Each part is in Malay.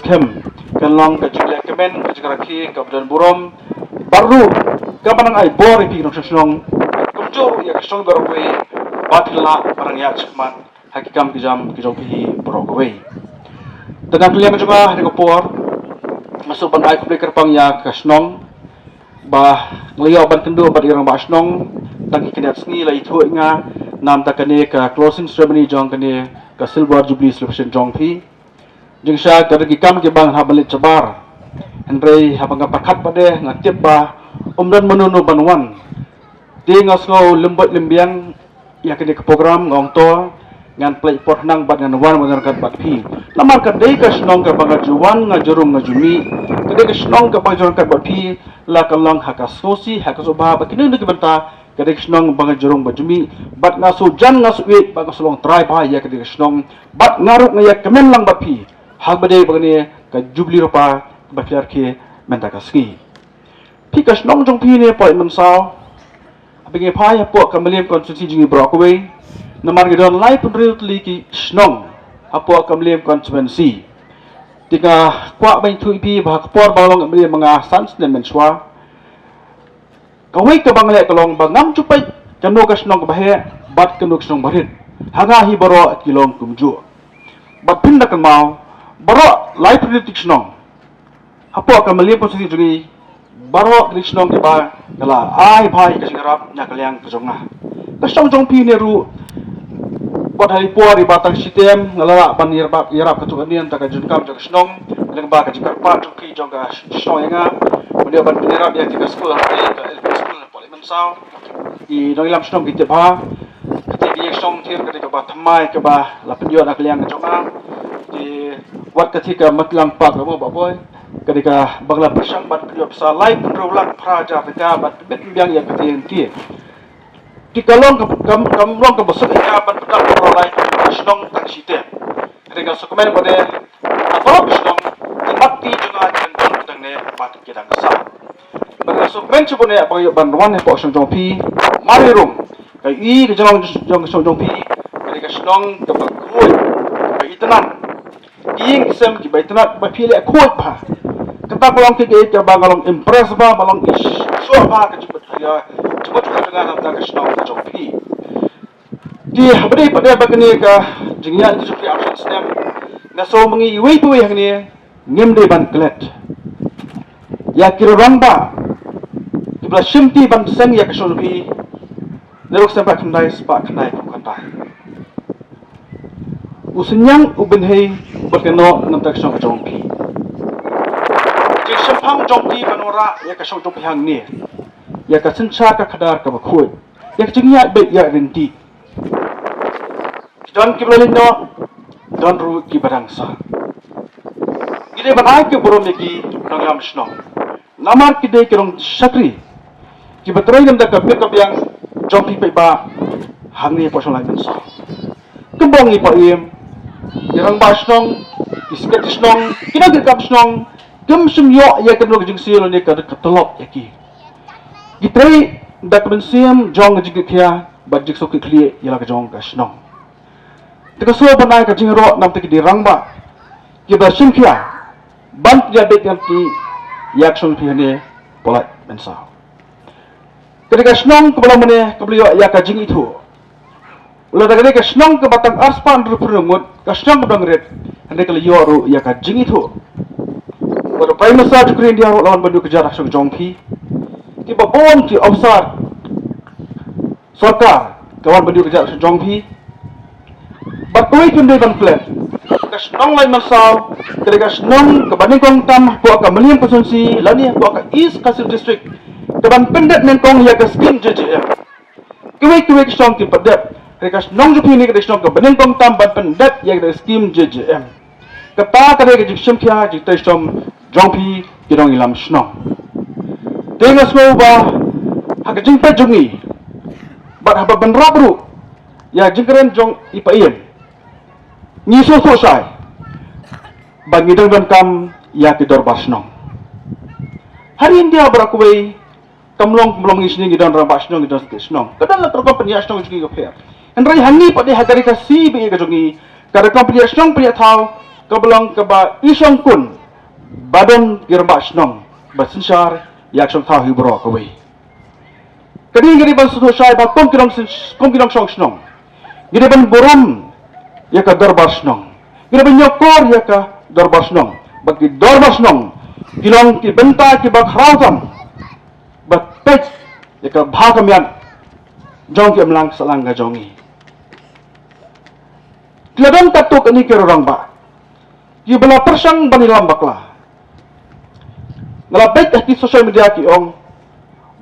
Muslim kalong ka Julia Kemen ka Jakaraki ka Badan Burom baru ka banang ay bor ipi nong song kumjur ya ka song garwe batila parang ya chman hakikam kijam pi borokwe tadang kliang juga ni kopor masuk bang ay kubli kerpang ya ka snong ba ngeliau ban kendo ba irang ba snong tang kinet sngi lai thu nga nam ta kane ka closing ceremony jong kane ka silver jubilee celebration jong pi jeng sha ka gi kam ke bang habalit cabar henrei habang pakat pade ngatip ba umdan menunu banwan di ngasgo lembut lembiang ya kene ke program ngong to ngan play pot nang bat ngan wan benar kat bat pi lamar ka dei ka snong ka bang juwan nga jurum nga jumi ka ka snong ka bang jurum kat bat pi la ka long hakasosi hakasoba ba kini ngi banta ka dei snong bang jurum ba jumi bat ngasu jan ngasu we ba ngasulong try ba ya ka dei snong bat ngaruk nga ya kemen lang bat pi hal bade bagani ka jubli ropa bakiar ke menta ka ski pikas nong jong pi ne poi man sao abinge pa ya po kamaliam konstitusi jingi brokwe namar gidon lai punril tli ki snong apo kamaliam konstituensi tiga kwa bain thui pi ba por balong amli mga sans ne menswa kawai ka bangle kalong bangam chupai kanu ka snong ka bahe bat kanu snong barit hanga hi baro kilong kumju bat pin na kamau baro lai politik snong apo akan melihat posisi jungi baro krishnong ke ba kala ai bhai ka singarap nya kalyang ka jonga ka song jong pi ne ru bat hari puari batang sitem ngala ban yarap yarap ka tu anian ta ka junkam jong snong leng ba ka jikar pa tu ki jong ka snong nga dia ban yarap ya ka sekolah ka sekolah parlimen sao di dong lam snong ki te ba ti bi snong thir ka ba thamai ka ba la penjo na kalyang ka jonga di wat ketika matlang pak mo baboy ketika bangla persang bat kriop sa lai penrolak praja peka bat bet biang ya ketien tie di kalong kam long ka besok ya bat pedak rolai snong tak site ketika sukumen bode atau snong mati juga jengkol tang ne bat kidang sa bangla sukumen cubone apa yo ban wan ne po song jong pi mari rum kai i ke jong song jong pi ketika snong ka bakui kai itanan ing sem ki baitna ba phile khoi pha kata balong ke ke ba galong impress ba balong is so ba ka jiput ya jiput ka dengan nam ta ka snong ka jopi di habde pada bagni ka jingya ni jopi option stem na so mangi wei tu yang ni ngem de ban klet ya kirong ba ibla shimti ban sang ya ka jopi nerok sampai kendai spa kendai kandai usenyang ubenhei berkeno nantak song jongpi jeng sempang jongpi banora ya ka song jongpi hang ni ya ka sencha ka khadar ka bakhoi ya jingya be ya rinti don kiblalin no don ru ki barangsa ide banai ke borom ki nangam snong namar ki de kirong sakri ki batrai nam da ka pe ka yang jongpi pe ba hang ni po song lai sa kembong ni pa im Yang basnong, isket snong, kina gekap snong, kem semyo ya kan lo jeng sil ni ka katolok yaki. Gitrai dak bensiam jong jig kya ba jig sok kli yala ka jong ka snong. Teka so banai ka jing ro nam teki dirang ba. Ki ba sim kya ban ya bet kan ki yak song pi ne polai bensa. Ketika snong kebala mene kebliyo ya ka jing itu. Ulah dagane ka snong ka batang arspan rupurumut ka snong bang red hande kala yoru ya ka jing itu pada prime minister jukri india lawan bandu ke jarak song jongpi ki babon ki ofsar sarkar kawan bandu ke jarak song jongpi bakoi kunde ban plan ka snong lai masau ketika snong ka baning kong tam po ka maliam pasonsi lani po ka east kasir district ka ban pendet nengkong ya ka skim JJM kiwe snong ki padat Rekas nong jupi ni kada snong ka banin kong tam ban pendat ya kada skim JJM. Kata kada ka jiksim kya jikta stom jongpi kidong ilam snong. Tengas mo ba haka jingpa jungi. Bat haba ban rabru ya jingkaren jong ipaiem. Ni so sai. Ban ngidang ban kam ya kidor basnong. Hari India berakuai kamlong isni ngidang rabasnong ngidang snong. Kadang la terkompani snong jugi ka fair. Andrai hangi pada hadari ka si bi ka jongi kada company snong punya thau kabelang kaba isong kun badon girba snong basinsar yak song thaw hibro kawe kadi giri ban sudo sai ba kom kinong song snong giri ban borom yaka darbar snong giri ban nyokor yaka darbar snong bagi darbar snong kilong ki benta ki bak hrawtam bak pech yaka bhagam yan jong ki amlang salang ga jongi Tiladang tatuk ini kerorang ba. Yu bela persang banilam bakla. Ngalabek di sosial media ki ong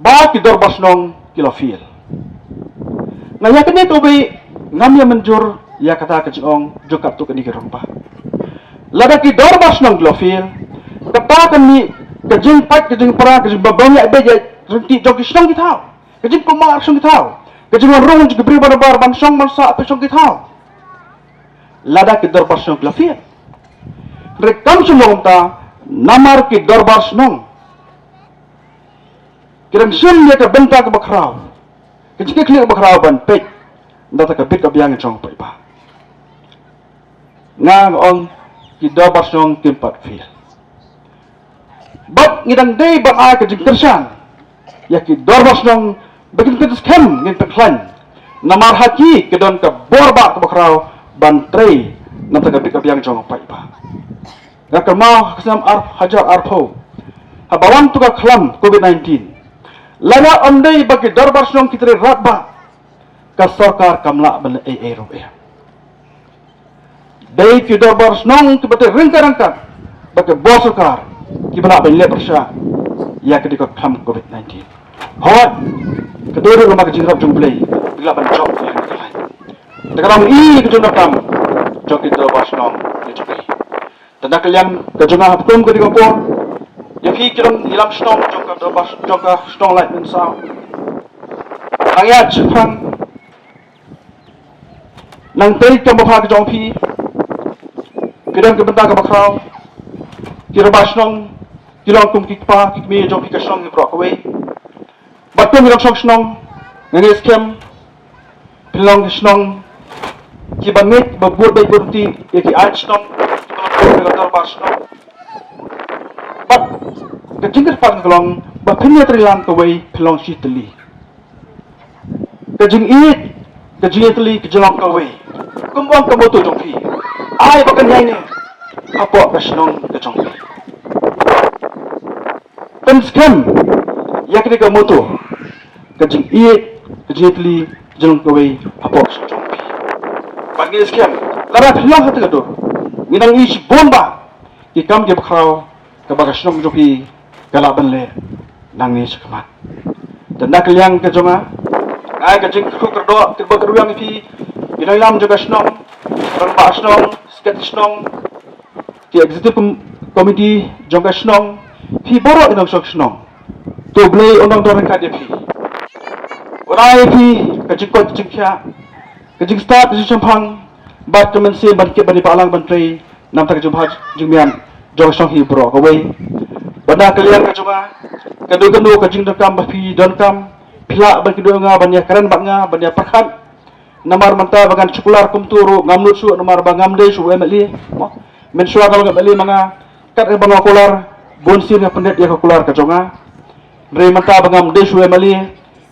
ba ki dorbas nong kilofil. Ngayakan ni tubi ngam ya menjur ya kata ke ong jokap tuk ini kerorang ba. Lada ki dorbas nong kilofil kata kami kejing pat kejing para kejing babanya beja renti joki snong kitau. Kejing kumar snong kitau. Kejing rong juga beri bar bansong mansa apa snong kitau. Lada ki darbar snong klafir. Rekam sumong ta namar ki darbar snong. Kirang sim dia ka benta ka bakraw. Kejike klik bakraw ban pek. Ndata ka bit ka biang chong pai ba. Ngang on ki darbar snong kimpat fil. Bat ngidang day ba a ka jingtersan. Ya ki darbar snong bagin ka skem ngin peklan. Namar haki kedon ka borba ka bakraw ban trei nam taga bika biang jong pai ba ga mau kesam hajar arpo habawan tuga khlam covid-19 laga ondai bagi darbar snong kitre ratba ka sarkar kamla ban ro dai ki darbar snong ki bate rengka bagi bos sarkar ki bana ban le persya ya ke dika khlam covid-19 hawat kedua rumah kejingrap jong play bila ban job yang lain Dalam kejung nakam joki do basnong ni joki. Tanda kalian kejung hukum ke digo por. Ya fi kirang hilam stong joka do bas joka stong light min sa. Ayat chupang nang teri ke bapha ke jong fi. Kirang ke benta ke bakraw. Kira basnong kirang kum kikpa kikmi jong fi ke stong ni bro kawe. Batum kirang stong ngani skem pilong stong Kibangit babur bay burti yaki archnong kibangit barsnong but kajingir pan kalong bapinnya trilang kawai pilong shitli kajing it kajingitli kajalong kawai kumbang kamoto jongpi ay bakan yay ne apo kasnong kajongpi penskem yakni kamoto kajing it kajingitli kajalong kawai apo kasnong bagi sekian, lara hilang hati gaduh. Minang isi bomba, ikam ke bakraw, ke bagas nong joki, galaban le, nang ni sekamat. Dan nak yang ke jonga, ay ke jeng kru kerdo, ke bagar yang ipi, minang lam juga snong, orang pak snong, sket snong, ke executive committee jonga snong, pi borok inang sok snong, tu beli undang dorang kade pi. Orang ipi ke jengkot jengkia. Kejing start kejing champang bat kemensi ban ke bani palang bantri nam tak jumha jumian jong song hi bro kawe banda kalian ka junga kadu kejing dakam bapi don kam pila ban kedu nga banya karen bat nga banya perkhan namar manta bagan cukular kumturu ngamnut su namar bangam de su emeli men suara kalau ngameli manga kat e bang kolar bonsin nga pendet ya kolar ka junga re manta bangam de su emeli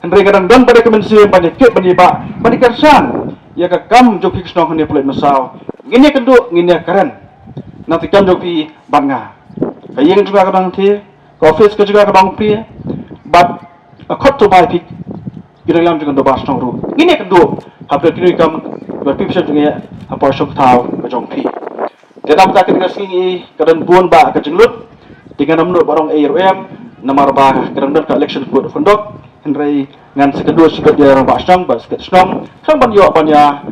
Henry kadang don pada kemensi banyak ke bani ba bani kersan ya ka kam joki snong hne plate masau ngine kendu ngine karen nanti kam joki banga kayeng juga kadang thi office ke juga kadang pri but khot to bai pik kiram juga do bas snong ru ngine kendu hapre kini kam ba pip sa juga apa sok tau ka jong pi dedam ta ke singi kadang buon ba ka jenglut dengan namnu barong ARM namar ba kadang don ka election code fundok Henry ngan sekedua sikit dia orang basang bas ket snong sang ban yo ban ya